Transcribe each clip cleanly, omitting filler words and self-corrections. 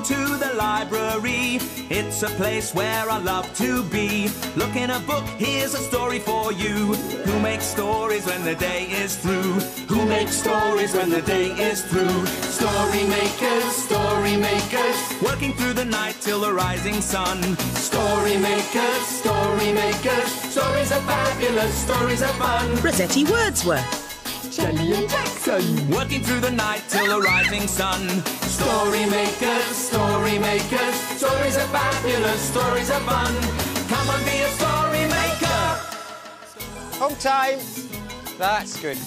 to the library. It's a place where I love to be. Look in a book, here's a story for you. Who makes stories when the day is through? Who makes stories when the day is through? Story makers, working through the night till the rising sun. Story makers, stories are fabulous, stories are fun. Rossetti Wordsworth. Jenny and Jackson, working through the night till the rising sun. Story makers, stories are fabulous, stories are fun. Come and be a story maker. Home time. That's good.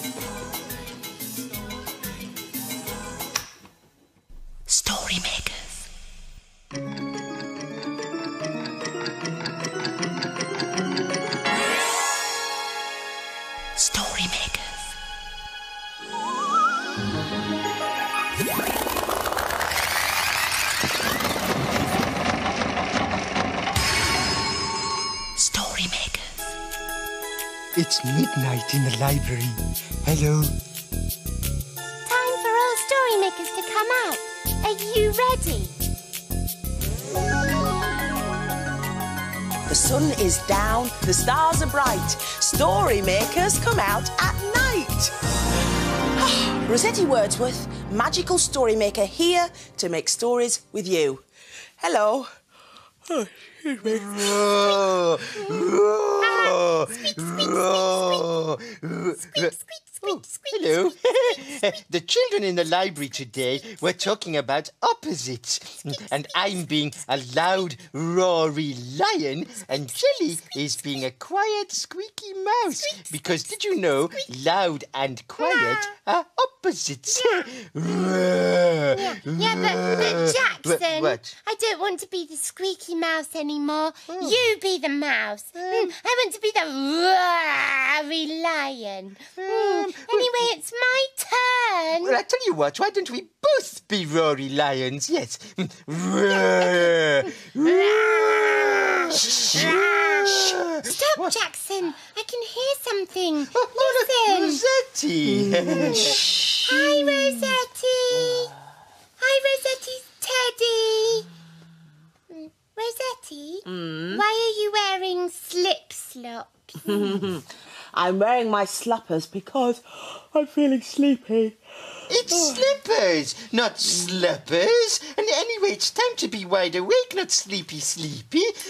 Story makers. Story makers. Story makers. It's midnight in the library. Hello. time for all story makers to come out. Are you ready? The sun is down, the stars are bright. Story makers come out at night. Rossetti Wordsworth, magical story maker, here to make stories with you. Hello. Oh, excuse me. Hello. The children in the library today were talking about opposites. And I'm being a loud, roary lion, and Jelly is being a quiet, squeaky mouse. Because did you know loud and quiet are opposites? But Jackson, What? I don't want to be the squeaky mouse anymore. You be the mouse. I want to be the roary lion. Anyway, it's my turn. Well, I tell you what, why don't we both be roary lions? Yes. Stop, Jackson. I can hear something. Oh, Listen. Rossetti. Hi, Rossetti. Hi, Rosetti's teddy. Rossetti, why are you wearing slip-slops? I'm wearing my sluppers because I'm feeling sleepy. It's slippers, not slippers. And anyway, it's time to be wide awake, not sleepy.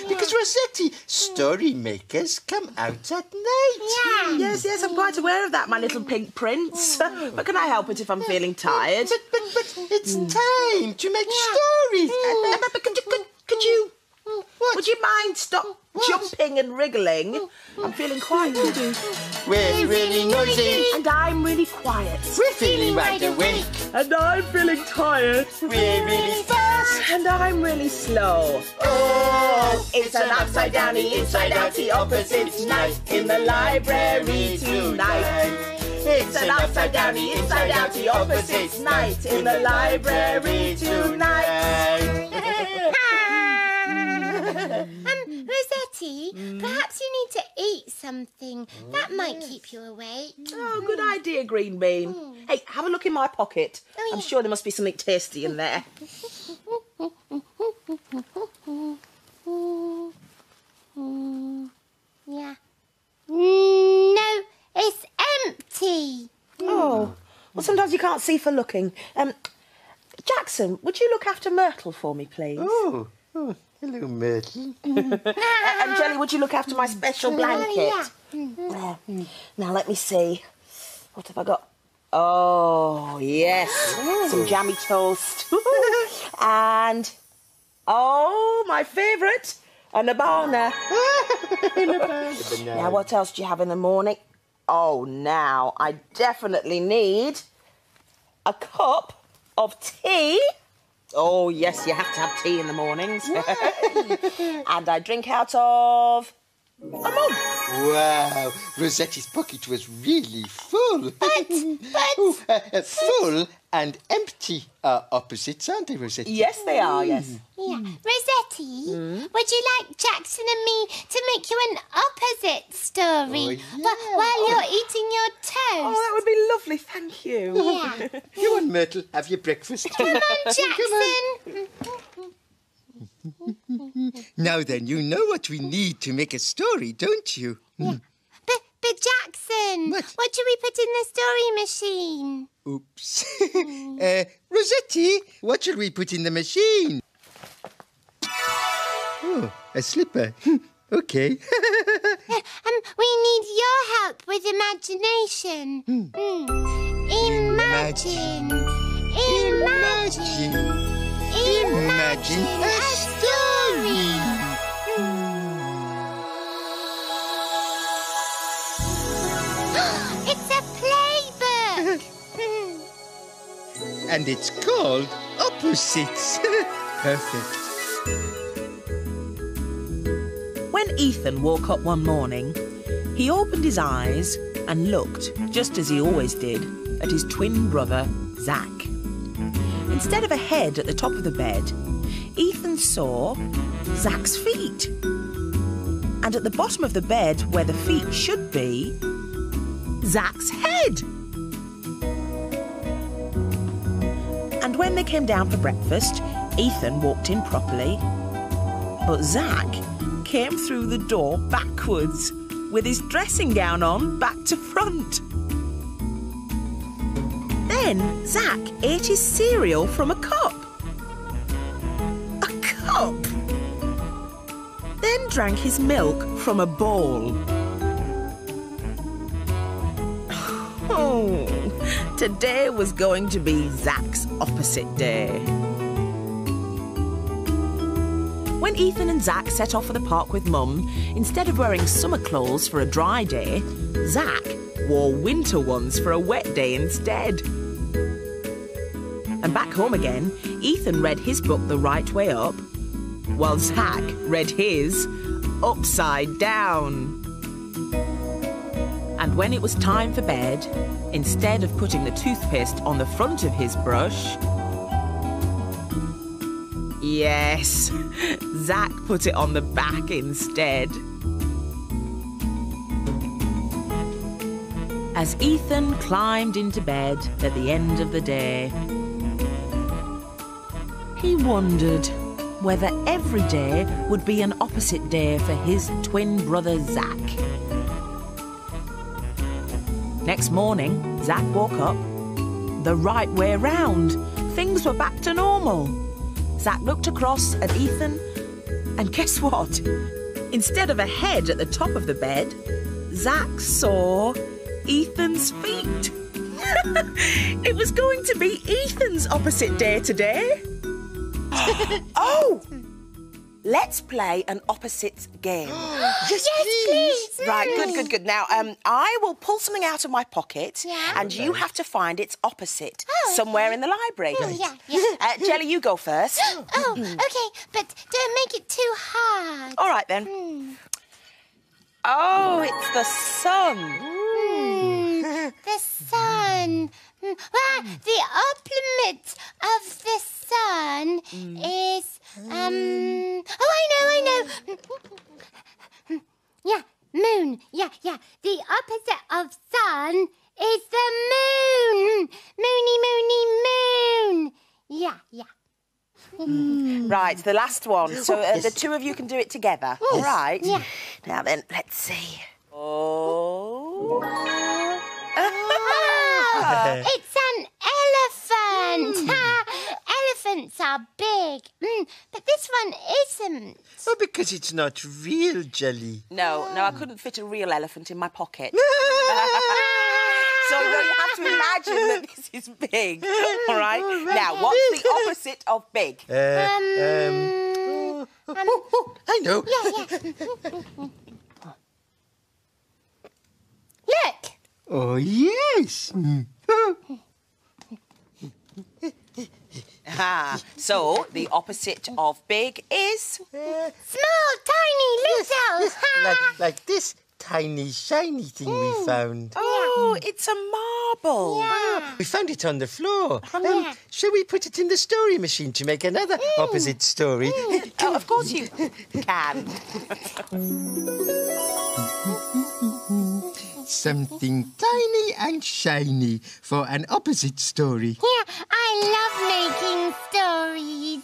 Because Rossetti, story makers come out at night. Yeah. Yes, I'm quite aware of that, my little pink prince. But can I help it if I'm feeling tired? But it's time to make stories. But could you... Would you mind stop jumping and wriggling? I'm feeling quite giddy. We're really noisy. And I'm really quiet. We're feeling wide awake. And I'm feeling tired. We're really fast. And I'm really slow. Oh, It's an upside-downy, inside-outy opposites night in the library tonight. It's an upside-downy, inside-outy opposites night in the library tonight. Rossetti, perhaps you need to eat something. That might keep you awake. Oh, good idea, Green Bean. Hey, have a look in my pocket. I'm sure there must be something tasty in there. Yeah. No, it's empty. Oh, well, sometimes you can't see for looking. Jackson, would you look after Myrtle for me, please? Oh, hello, Myrtle. And Jelly, would you look after my special blanket? Now, let me see. What have I got? Oh, yes. Some jammy toast. And, oh, my favourite, a Nabana. Now, what else do you have in the morning? Oh, now, I definitely need a cup of tea. Oh, yes, you have to have tea in the mornings. And I drink out of a mug. Wow, Rosetti's pocket was really full. But... full and empty are opposites, aren't they, Rossetti? Yes, they are, yes. Yeah. Rossetti, would you like Jackson and me to make you an opposite story while you're eating your toast? Oh, that would be lovely, thank you. Yeah. Come on, Myrtle, have your breakfast. Come on, Jackson. Now then, you know what we need to make a story, don't you? But Jackson, what should we put in the story machine? Oops. Rossetti, what should we put in the machine? Oh, a slipper. Okay. We need your help with imagination. Imagine a story. It's a playbook. And it's called Opposites. Perfect. When Ethan woke up one morning, he opened his eyes and looked, just as he always did, at his twin brother, Zach. Instead of a head at the top of the bed, Ethan saw Zach's feet. And at the bottom of the bed, where the feet should be, Zach's head. And when they came down for breakfast, Ethan walked in properly, but Zach came through the door backwards, with his dressing gown on back to front. Then Zach ate his cereal from a cup. A cup! Then drank his milk from a bowl. Oh, today was going to be Zach's opposite day. When Ethan and Zach set off for the park with Mum, instead of wearing summer clothes for a dry day, Zach wore winter ones for a wet day instead. And back home again, Ethan read his book the right way up, while Zach read his upside down. And when it was time for bed, instead of putting the toothpaste on the front of his brush, yes, Zach put it on the back instead. As Ethan climbed into bed at the end of the day, he wondered whether every day would be an opposite day for his twin brother Zach. Next morning, Zach woke up the right way round. Things were back to normal. Zach looked across at Ethan, and guess what? Instead of a head at the top of the bed, Zach saw Ethan's feet. It was going to be Ethan's opposite day today. Oh! Let's play an opposites game. Yes, please. Right, good. Now, I will pull something out of my pocket, Yeah. and you have to find its opposite somewhere in the library. Oh, yeah. Jelly, you go first. Oh, okay, but don't make it too hard. All right, then. Oh, it's the sun. The sun. Well, the opposite of the sun is, oh, I know. Yeah, moon. Yeah. The opposite of sun is the moon. Moony, moon. Yeah. Right, the last one. So the two of you can do it together. All right? Yeah. Now then, let's see. Oh. It's an elephant. Elephants are big, but this one isn't. Oh, because it's not real, Jelly. No, I couldn't fit a real elephant in my pocket. So you have to imagine that this is big. All right? Now, what's the opposite of big? I know. Look. Oh, yes. So the opposite of big is Small, tiny, little. like this tiny, shiny thing we found. oh, it's a marble. Yeah. We found it on the floor. Yeah. Shall we put it in the story machine to make another opposite story? Oh, of course you can. Something tiny and shiny for an opposite story. Yeah, I love making stories.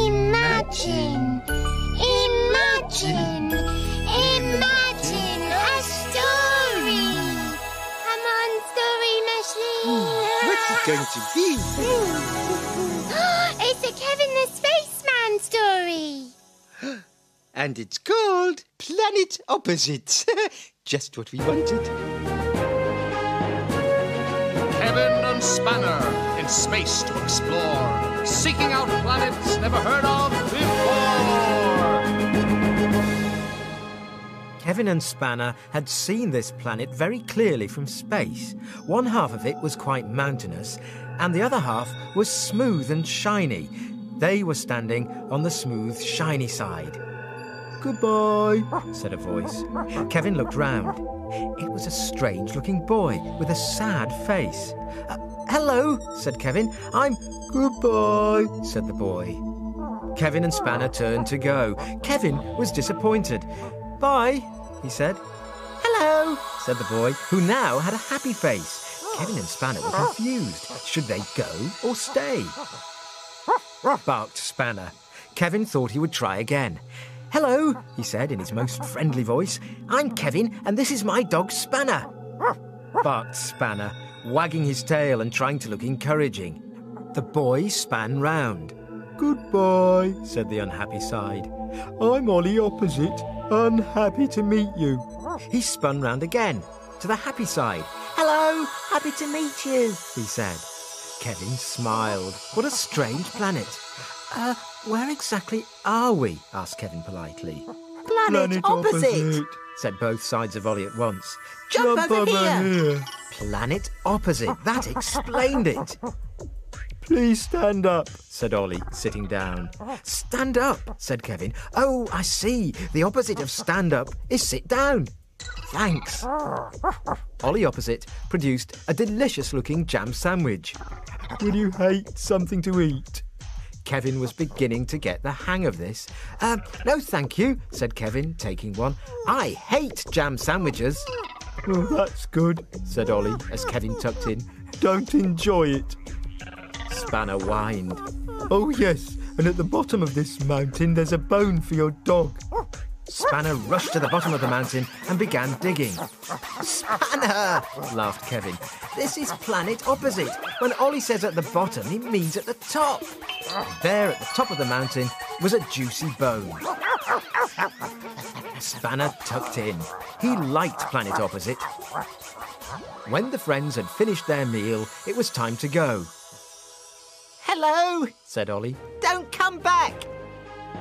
Imagine Imagine. Imagine. Imagine a story. Come on, story machine. What's it going to be? It's a Kevin the Spaceman story. And it's called Planet Opposites. Just what we wanted. Kevin and Spanner in space to explore, seeking out planets never heard of before. Kevin and Spanner had seen this planet very clearly from space. One half of it was quite mountainous, and the other half was smooth and shiny. They were standing on the smooth, shiny side. "Goodbye," said a voice. Kevin looked round. It was a strange-looking boy with a sad face. "Hello," said Kevin. "I'm..." "Goodbye," said the boy. Kevin and Spanner turned to go. Kevin was disappointed. "Bye," he said. "Hello," said the boy, who now had a happy face. Kevin and Spanner were confused. Should they go or stay? Barked Spanner. Kevin thought he would try again. "Hello," he said in his most friendly voice. "I'm Kevin, and this is my dog Spanner." Barked Spanner, wagging his tail and trying to look encouraging. The boy span round. "Goodbye," said the unhappy side. "I'm Ollie Opposite. Unhappy to meet you." He spun round again, to the happy side. "Hello, happy to meet you," he said. Kevin smiled. What a strange planet. Where exactly are we?" asked Kevin politely. Planet opposite, said both sides of Ollie at once. Jump over here. Planet opposite. That explained it. "Please stand up," said Ollie, sitting down. "Stand up," said Kevin. "Oh, I see. The opposite of stand up is sit down. Thanks." Ollie Opposite produced a delicious-looking jam sandwich. "Would you hate something to eat?" Kevin was beginning to get the hang of this. No, thank you," said Kevin, taking one. "I hate jam sandwiches." "Oh, that's good," said Ollie, as Kevin tucked in. "Don't enjoy it." Spanner whined. "Oh, yes, and at the bottom of this mountain there's a bone for your dog." Spanner rushed to the bottom of the mountain and began digging. "Spanner!" laughed Kevin. "This is Planet Opposite. When Ollie says at the bottom, he means at the top." There at the top of the mountain was a juicy bone. Spanner tucked in. He liked Planet Opposite. When the friends had finished their meal, it was time to go. "Hello," said Ollie. "Don't come back."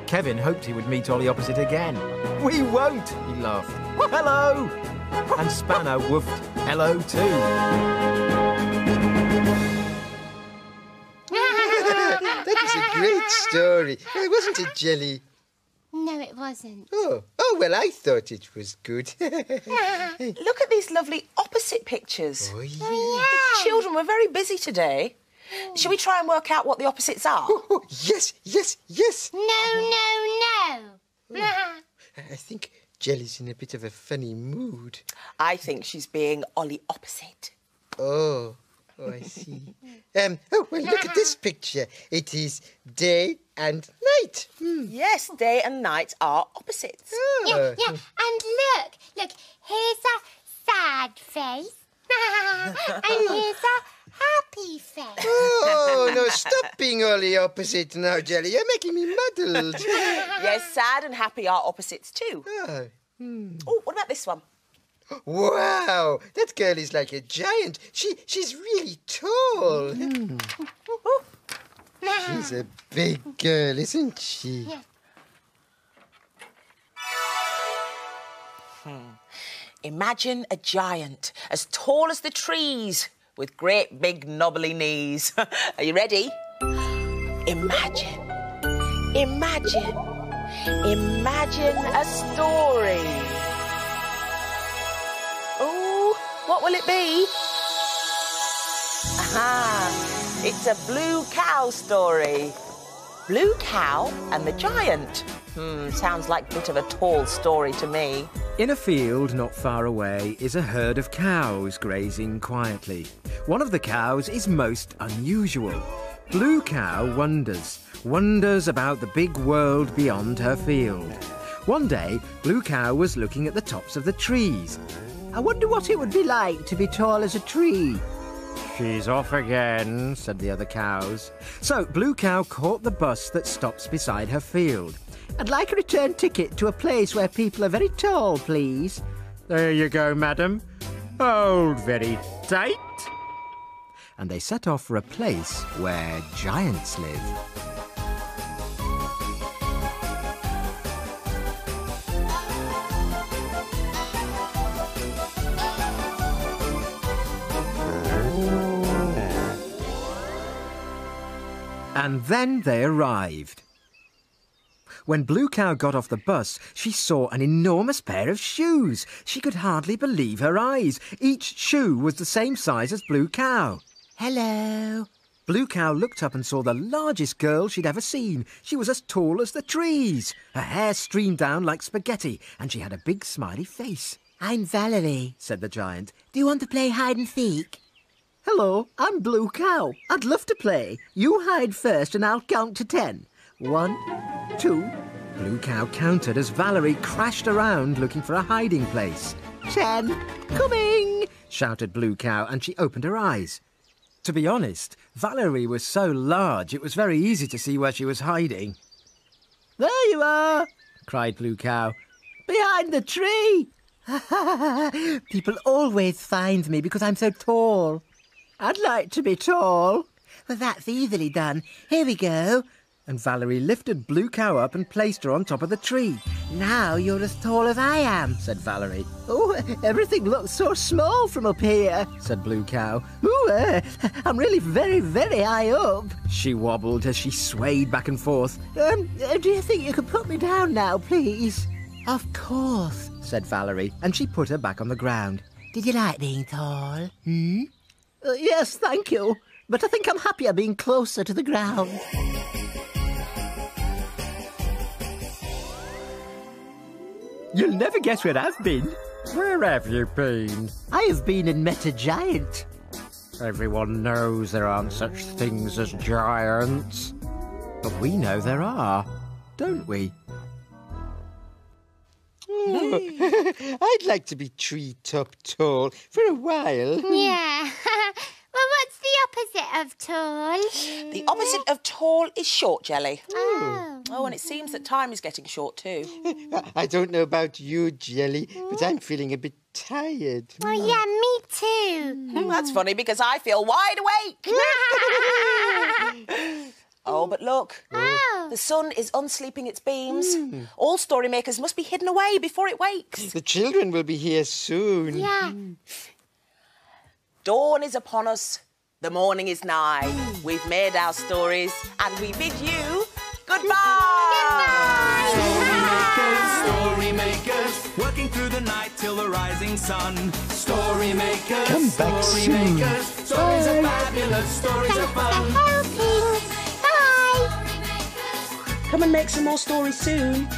Kevin hoped he would meet Ollie Opposite again. "We won't," he laughed. "Hello!" And Spanner woofed hello too. That was a great story. Wasn't it, Jelly? No, it wasn't. Oh, well, I thought it was good. Look at these lovely opposite pictures. Oh, yeah. The children were very busy today. Shall we try and work out what the opposites are? Oh, yes. No. I think Jelly's in a bit of a funny mood. I think she's being Ollie Opposite. Oh, I see. Well, look at this picture. It is day and night. Yes, day and night are opposites. Yeah. And look, here's a sad face. And here's a happy face. Oh, no, stop being Ollie Opposite now, Jelly. You're making me muddled. Yes, sad and happy are opposites too. Oh, what about this one? Wow, that girl is like a giant. She's really tall. She's a big girl, isn't she? Yeah. Imagine a giant as tall as the trees with great big knobbly knees. Are you ready? Imagine a story. Oh, what will it be? Aha, it's a blue cow story. Blue cow and the giant. Sounds like a bit of a tall story to me. In a field not far away is a herd of cows grazing quietly. One of the cows is most unusual. Blue Cow wonders about the big world beyond her field. One day, Blue Cow was looking at the tops of the trees. I wonder what it would be like to be tall as a tree. She's off again, said the other cows. So Blue Cow caught the bus that stops beside her field. I'd like a return ticket to a place where people are very tall, please. There you go, madam. Hold very tight. And they set off for a place where giants live. And then they arrived. When Blue Cow got off the bus, she saw an enormous pair of shoes. She could hardly believe her eyes. Each shoe was the same size as Blue Cow. Hello. Blue Cow looked up and saw the largest girl she'd ever seen. She was as tall as the trees. Her hair streamed down like spaghetti, and she had a big smiley face. I'm Valerie, said the giant. Do you want to play hide and seek? Hello, I'm Blue Cow. I'd love to play. You hide first and I'll count to 10. 1, 2... Blue Cow counted as Valerie crashed around looking for a hiding place. 10. Coming! Shouted Blue Cow, and she opened her eyes. To be honest, Valerie was so large it was very easy to see where she was hiding. There you are, cried Blue Cow. behind the tree. People always find me because I'm so tall. I'd like to be tall. Well, that's easily done. Here we go. And Valerie lifted Blue Cow up and placed her on top of the tree. Now you're as tall as I am, said Valerie. Oh, everything looks so small from up here, said Blue Cow. Ooh, I'm really very, very high up. She wobbled as she swayed back and forth. Do you think you could put me down now, please? Of course, said Valerie, and she put her back on the ground. Did you like being tall? Yes, thank you. But I think I'm happier being closer to the ground. You'll never guess where I've been. Where have you been? I have been and met a giant. Everyone knows there aren't such things as giants. But we know there are, don't we? I'd like to be treetop tall for a while. Yeah. Well, what's the opposite of tall? The opposite of tall is short, Jelly. Oh. Oh, and it seems that time is getting short too. I don't know about you, Jelly, but I'm feeling a bit tired. Oh, yeah, me too. That's funny because I feel wide awake. Oh, but look. Oh. The sun is unsleeping its beams. All story makers must be hidden away before it wakes. The children will be here soon. Yeah. Dawn is upon us. The morning is nigh. We've made our stories and we bid you goodbye. Story makers, working through the night till the rising sun. Story makers, Come back story soon. makers. Stories are fabulous, stories are fun. Helping. Bye. Come and make some more stories soon.